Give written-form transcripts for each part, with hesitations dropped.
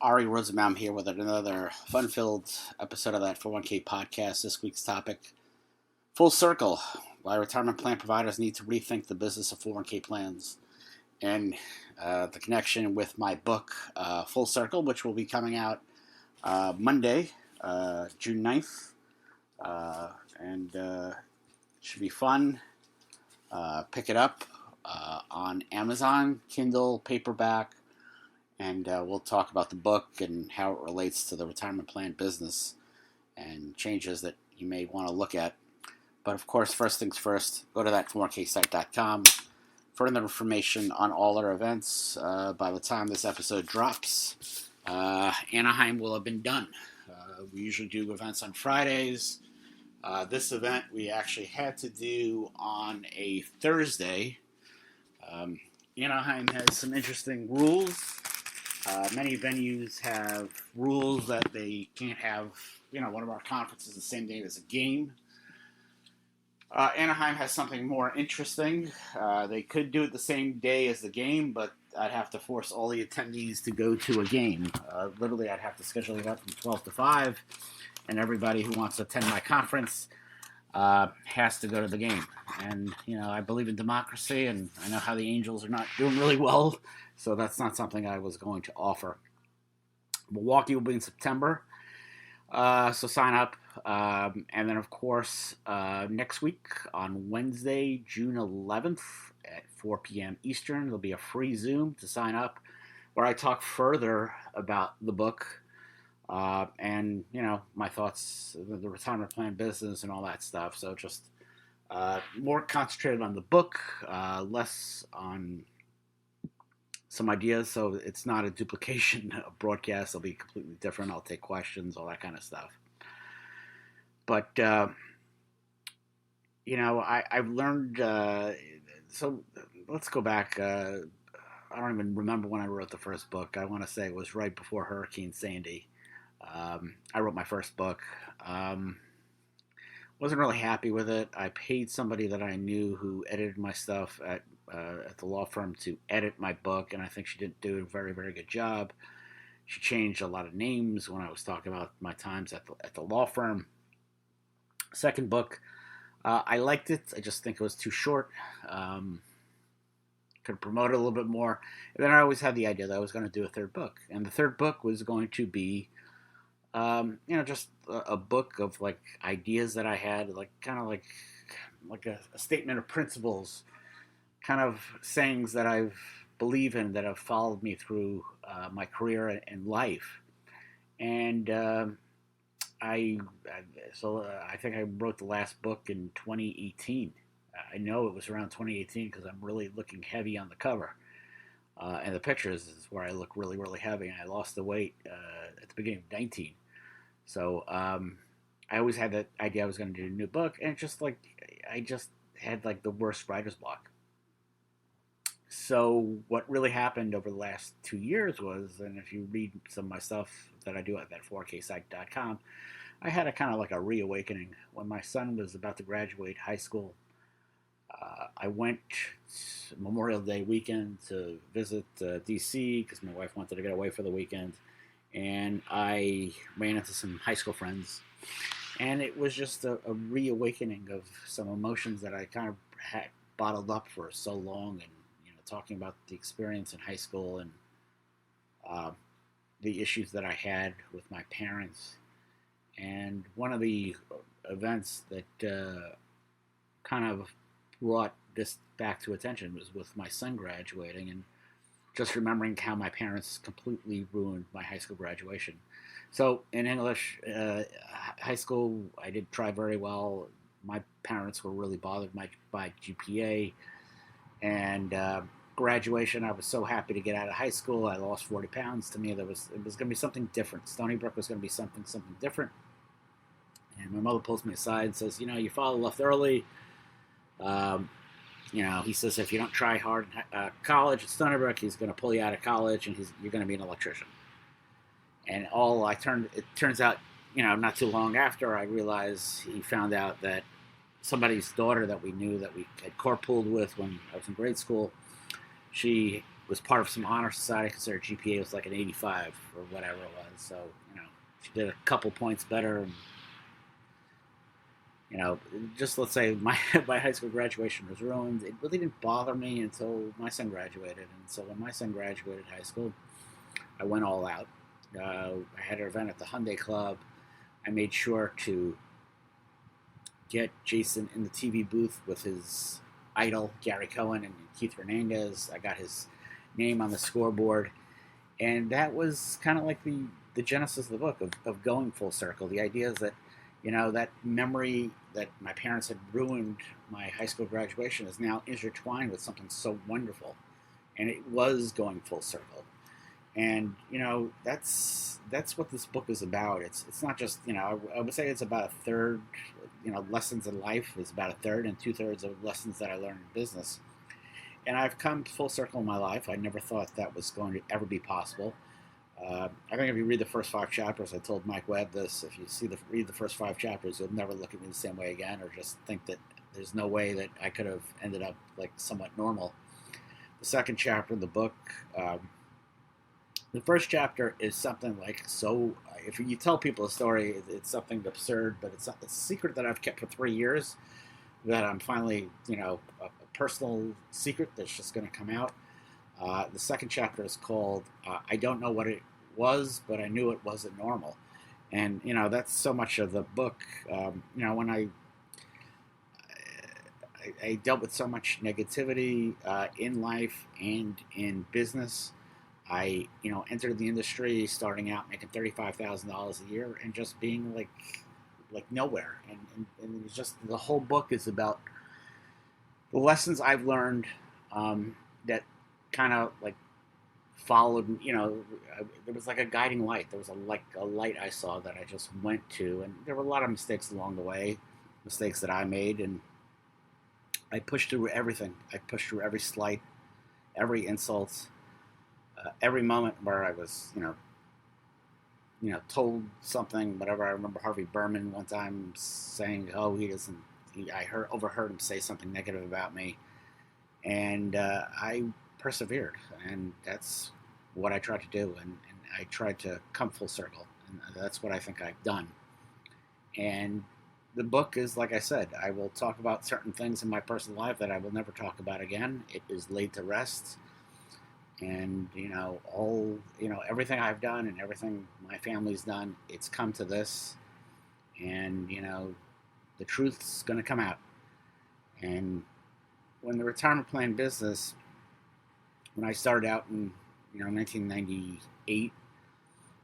Ary Rosenbaum here with another fun-filled episode of that 401k podcast. This week's topic, Full Circle, why retirement plan providers need to rethink the business of 401k plans, and the connection with my book, Full Circle, which will be coming out Monday, June 9th, and it should be fun. Pick it up on Amazon, Kindle, paperback, and we'll talk about the book and how it relates to the retirement plan business and changes that you may want to look at. But of course, first things first, go to that 401ksite.com. Further information on all our events. By the time this episode drops, Anaheim will have been done. We usually do events on Fridays. This event we actually had to do on a Thursday. Anaheim has some interesting rules. Many venues have rules that they can't have, one of our conferences the same day as a game. Anaheim has something more interesting. They could do it the same day as the game, but I'd have to force all the attendees to go to a game. Literally, I'd have to schedule it up from 12 to 5, and everybody who wants to attend my conference has to go to the game. And, I believe in democracy, and I know how the Angels are not doing really well, so that's not something I was going to offer. Milwaukee will be in September, so sign up. And then, of course, next week on Wednesday, June 11th at 4 p.m. Eastern, there'll be a free Zoom to sign up where I talk further about the book and, my thoughts, the retirement plan business and all that stuff. So just more concentrated on the book, less on some ideas. So it's not a duplication of broadcast. It'll be completely different. I'll take questions, all that kind of stuff. But, I've learned, so let's go back. I don't even remember when I wrote the first book. I want to say it was right before Hurricane Sandy. I wrote my first book. Wasn't really happy with it. I paid somebody that I knew who edited my stuff at the law firm to edit my book, and I think she didn't do a very, very good job. She changed a lot of names when I was talking about my times at the law firm. Second book, I liked it. I just think it was too short. Could promote it a little bit more. And then I always had the idea that I was going to do a third book. And the third book was going to be, just a book of like ideas that I had, like kind of like a statement of principles, kind of sayings that I've believed in that have followed me through my career and life. And I think I wrote the last book in 2018. I know it was around 2018 because I'm really looking heavy on the cover. And the pictures is where I look really, really heavy. And I lost the weight at the beginning of 19. So I always had that idea I was going to do a new book. And I just had like the worst writer's block. So what really happened over the last 2 years was, and if you read some of my stuff that I do at that 4ksite.com, I had a kind of like a reawakening. When my son was about to graduate high school, I went Memorial Day weekend to visit D.C. because my wife wanted to get away for the weekend. And I ran into some high school friends. And it was just a reawakening of some emotions that I kind of had bottled up for so long. And talking about the experience in high school and the issues that I had with my parents. And one of the events that kind of brought this back to attention was with my son graduating and just remembering how my parents completely ruined my high school graduation. So in English, high school, I did try very well. My parents were really bothered by GPA. And graduation, I was so happy to get out of high school. I lost 40 pounds. To me, it was going to be something different. Stony Brook was going to be something different. And my mother pulls me aside and says, your father left early. He says if you don't try hard in college at Stony Brook, he's going to pull you out of college and you're going to be an electrician. And it turns out, not too long after, I realized he found out that somebody's daughter that we knew that we had carpooled with when I was in grade school, she was part of some honor society because her GPA was like an 85 or whatever it was. So, she did a couple points better. And, just let's say my high school graduation was ruined. It really didn't bother me until my son graduated. And so when my son graduated high school, I went all out. I had an event at the Hyundai Club. I made sure to get Jason in the TV booth with his idol, Gary Cohen and Keith Hernandez. I got his name on the scoreboard. And that was kind of like the genesis of the book, of going full circle. The idea is that, that memory that my parents had ruined my high school graduation is now intertwined with something so wonderful. And it was going full circle. And, that's what this book is about. It's not just, I would say it's about a third, lessons in life is about a third, and 2/3 of lessons that I learned in business. And I've come full circle in my life. I never thought that was going to ever be possible. I think if you read the first 5 chapters, I told Mike Webb this, if you read the first 5 chapters, you'll never look at me the same way again, or just think that there's no way that I could have ended up like somewhat normal. The second chapter of the book, the first chapter is something like so. If you tell people a story, it's something absurd, but it's a secret that I've kept for 3 years. That I'm finally, a personal secret that's just going to come out. The second chapter is called "I Don't Know What It Was, but I Knew It Wasn't Normal," and that's so much of the book. When I dealt with so much negativity in life and in business. I, entered the industry starting out making $35,000 a year and just being like nowhere. And it's just, the whole book is about the lessons I've learned that kind of like followed, there was like a guiding light. There was a light I saw that I just went to. And there were a lot of mistakes along the way, mistakes that I made. And I pushed through everything. I pushed through every slight, every insult. Every moment where I was, told something, whatever. I remember Harvey Berman one time saying, "Oh, I overheard him say something negative about me," and I persevered, and that's what I tried to do, and I tried to come full circle, and that's what I think I've done. And the book is, like I said, I will talk about certain things in my personal life that I will never talk about again. It is laid to rest. And, everything I've done and everything my family's done, it's come to this. And, the truth's going to come out. And when the retirement plan business, when I started out in, 1998,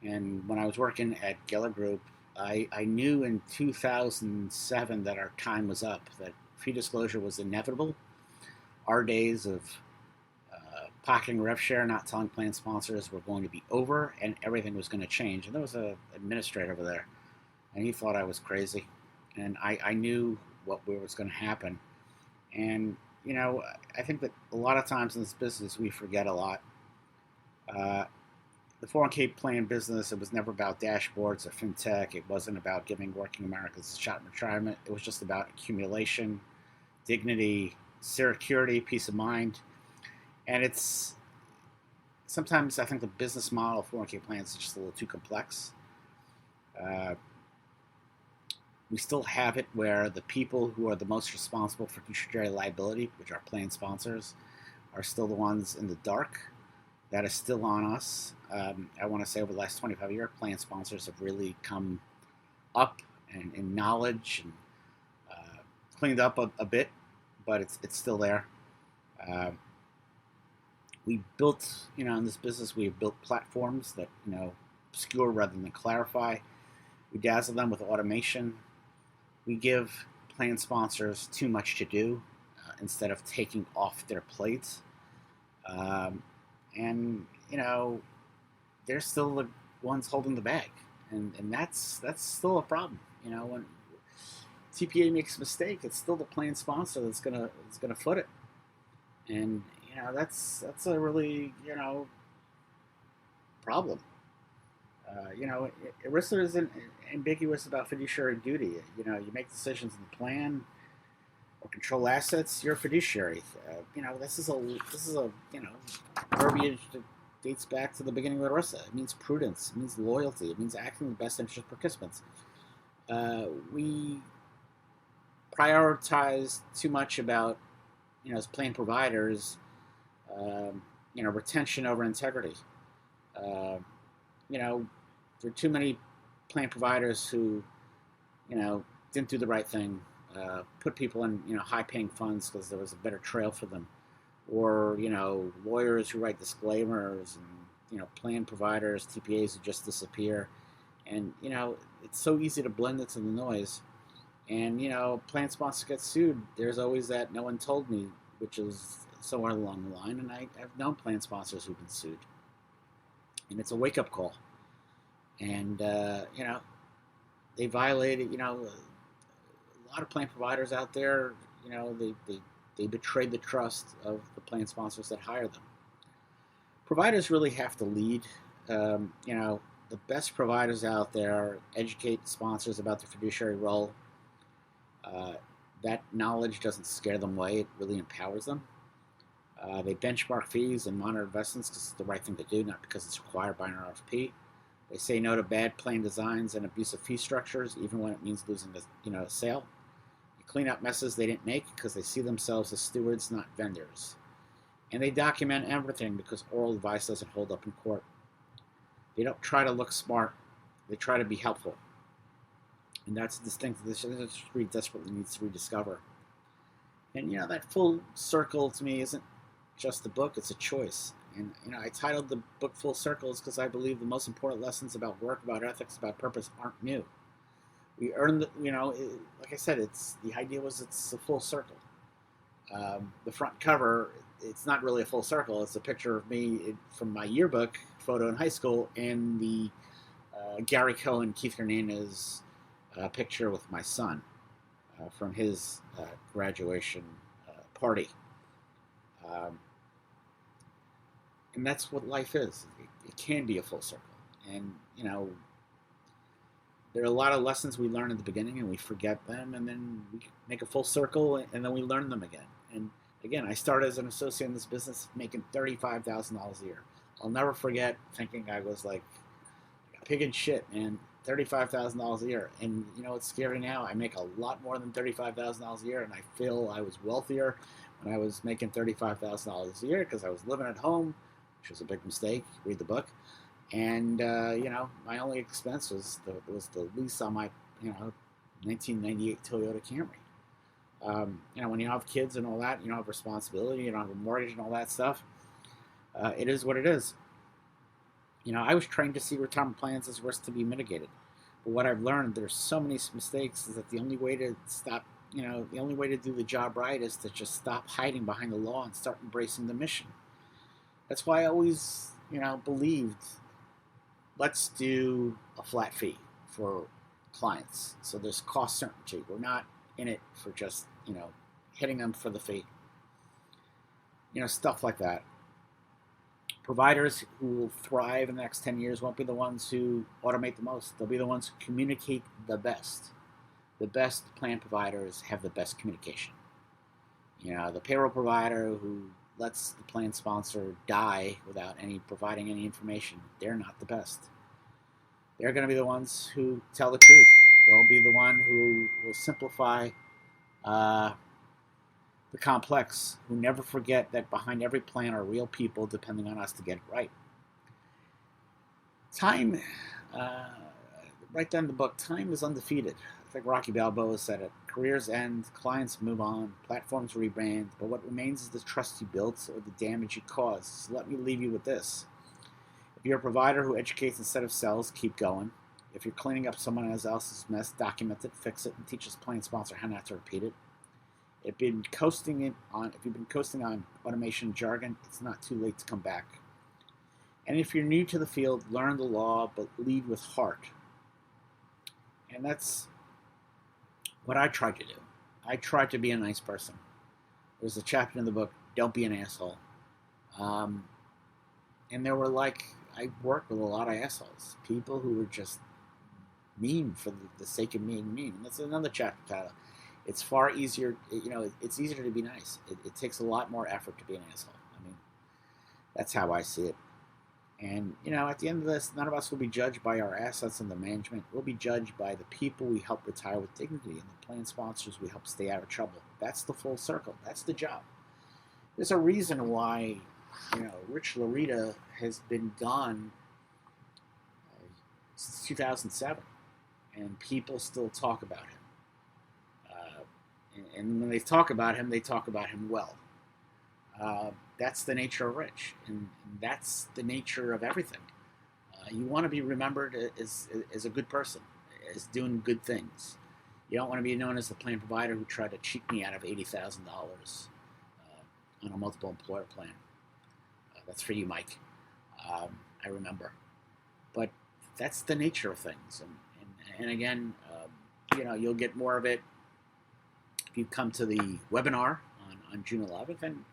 and when I was working at Geller Group, I knew in 2007 that our time was up, that fee disclosure was inevitable. Our days of pocketing rev share, not telling plan sponsors, were going to be over, and everything was going to change. And there was an administrator over there, and he thought I was crazy. And I knew what was going to happen. And, I think that a lot of times in this business, we forget a lot. The 401k plan business, it was never about dashboards or fintech. It wasn't about giving working Americans a shot in retirement. It was just about accumulation, dignity, security, peace of mind. And it's sometimes I think the business model of 401k plans is just a little too complex. We still have it where the people who are the most responsible for fiduciary liability, which are plan sponsors, are still the ones in the dark. That is still on us. I want to say over the last 25 years, plan sponsors have really come up in knowledge and cleaned up a bit, but it's still there. We built, in this business, we have built platforms that, obscure rather than clarify. We dazzle them with automation. We give plan sponsors too much to do instead of taking off their plates. And, they're still the ones holding the bag. And that's still a problem. When TPA makes a mistake, it's still the plan sponsor that's gonna foot it. And that's a really problem. ERISA isn't ambiguous about fiduciary duty. You make decisions in the plan, or control assets, you're a fiduciary. This is a verbiage that dates back to the beginning of ERISA. It means prudence. It means loyalty. It means acting in the best interest of participants. We prioritize too much about, as plan providers, retention over integrity. Uh, there are too many plan providers who, didn't do the right thing, put people in, high-paying funds because there was a better trail for them, or lawyers who write disclaimers, and plan providers, TPAs who just disappear, and it's so easy to blend into the noise. And plan sponsors get sued. There's always that "no one told me," which is somewhere along the line, and I've known plan sponsors who've been sued, and it's a wake-up call. And they violated. A lot of plan providers out there. They betrayed the trust of the plan sponsors that hire them. Providers really have to lead. The best providers out there educate sponsors about the fiduciary role. That knowledge doesn't scare them away. It really empowers them. They benchmark fees and monitor investments because it's the right thing to do, not because it's required by an RFP. They say no to bad plan designs and abusive fee structures, even when it means losing a sale. They clean up messes they didn't make because they see themselves as stewards, not vendors. And they document everything because oral advice doesn't hold up in court. They don't try to look smart. They try to be helpful. And that's a distinct this industry desperately needs to rediscover. And that full circle to me isn't just a book, it's a choice. And I titled the book Full Circles because I believe the most important lessons about work, about ethics, about purpose aren't new. We earn like I said, it's the idea was it's a full circle. The front cover, it's not really a full circle. It's a picture of me from my yearbook photo in high school and the Gary Cohen, Keith Hernandez picture with my son from his graduation party. And that's what life is. It can be a full circle. And, there are a lot of lessons we learn at the beginning and we forget them, and then we make a full circle and then we learn them again. And again, I started as an associate in this business making $35,000 a year. I'll never forget thinking I was like a pig in shit, man. $35,000 a year. And it's scary now. I make a lot more than $35,000 a year, and I feel I was wealthier when I was making $35,000 a year because I was living at home, which was a big mistake. Read the book. And my only expense was the lease on my 1998 Toyota Camry. When you have kids and all that, you don't have responsibility, you don't have a mortgage and all that stuff. It is what it is. I was trained to see retirement plans as risks to be mitigated. But what I've learned, there's so many mistakes, is that the only way to stop, the only way to do the job right is to just stop hiding behind the law and start embracing the mission. That's why I always, believed, let's do a flat fee for clients. So there's cost certainty. We're not in it for just, hitting them for the fee. Stuff like that. Providers who will thrive in the next 10 years won't be the ones who automate the most. They'll be the ones who communicate the best. The best plan providers have the best communication. The payroll provider who lets the plan sponsor die without providing any information, they're not the best. They're going to be the ones who tell the truth. They'll be the one who will simplify the complex, who never forget that behind every plan are real people depending on us to get it right. Time, right down the book, time is undefeated. I think Rocky Balboa said it. Careers end, clients move on, platforms rebrand, but what remains is the trust you built or the damage you caused. So let me leave you with this. If you're a provider who educates instead of sells, keep going. If you're cleaning up someone else's mess, document it, fix it, and teach this plan sponsor how not to repeat it. If you've been coasting on automation jargon, it's not too late to come back. And if you're new to the field, learn the law, but lead with heart. And that's what I tried to do. I tried to be a nice person. There's a chapter in the book, Don't Be an Asshole. And there were I worked with a lot of assholes. People who were just mean for the sake of being mean. And that's another chapter title. It's far easier. It's easier to be nice. It takes a lot more effort to be an asshole. I mean, that's how I see it. And, at the end of this, none of us will be judged by our assets and the management. We'll be judged by the people we help retire with dignity and the plan sponsors we help stay out of trouble. That's the full circle. That's the job. There's a reason why, Rich Loretta has been gone since 2007, and people still talk about him. And when they talk about him well. That's the nature of Rich, and that's the nature of everything. You want to be remembered as a good person, as doing good things. You don't want to be known as the plan provider who tried to cheat me out of $80,000 on a multiple employer plan. That's for you, Mike. I remember. But that's the nature of things. And again, you'll get more of it if you come to the webinar on June 11th. And,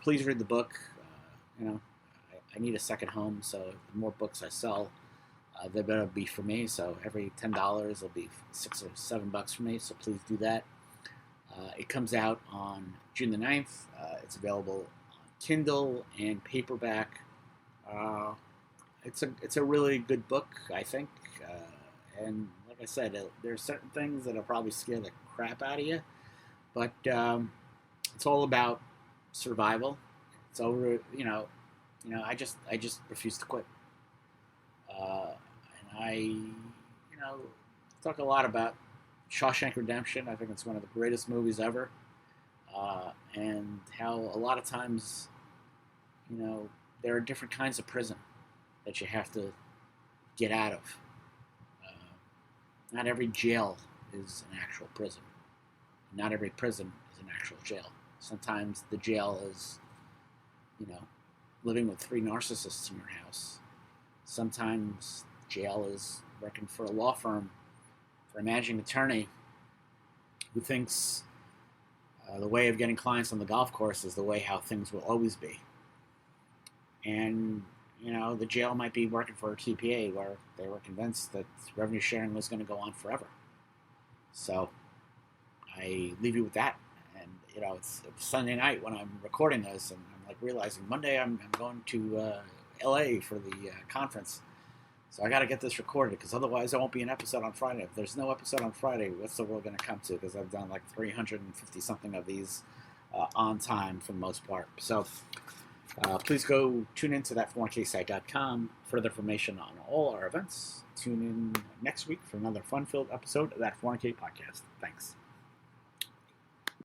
please read the book. I need a second home, so the more books I sell, they better be for me. So every $10 will be $6 or $7 for me. So please do that. It comes out on June the 9th. It's available on Kindle and paperback. It's a really good book, I think. And like I said, there are certain things that'll probably scare the crap out of you, but it's all about survival. It's over. I just refuse to quit. And I talk a lot about Shawshank Redemption. I think it's one of the greatest movies ever. And how a lot of times, there are different kinds of prison that you have to get out of. Not every jail is an actual prison. Not every prison is an actual jail. Sometimes the jail is, living with 3 narcissists in your house. Sometimes jail is working for a law firm, for a managing attorney who thinks the way of getting clients on the golf course is the way how things will always be. And, the jail might be working for a TPA where they were convinced that revenue sharing was going to go on forever. So I leave you with that. And, it's Sunday night when I'm recording this, and I'm realizing Monday I'm going to LA for the conference. So I got to get this recorded, because otherwise there won't be an episode on Friday. If there's no episode on Friday, what's the world going to come to? Because I've done 350 something of these on time for the most part. So please go tune into that401ksite.com. Further information on all our events. Tune in next week for another fun-filled episode of that 401k podcast. Thanks.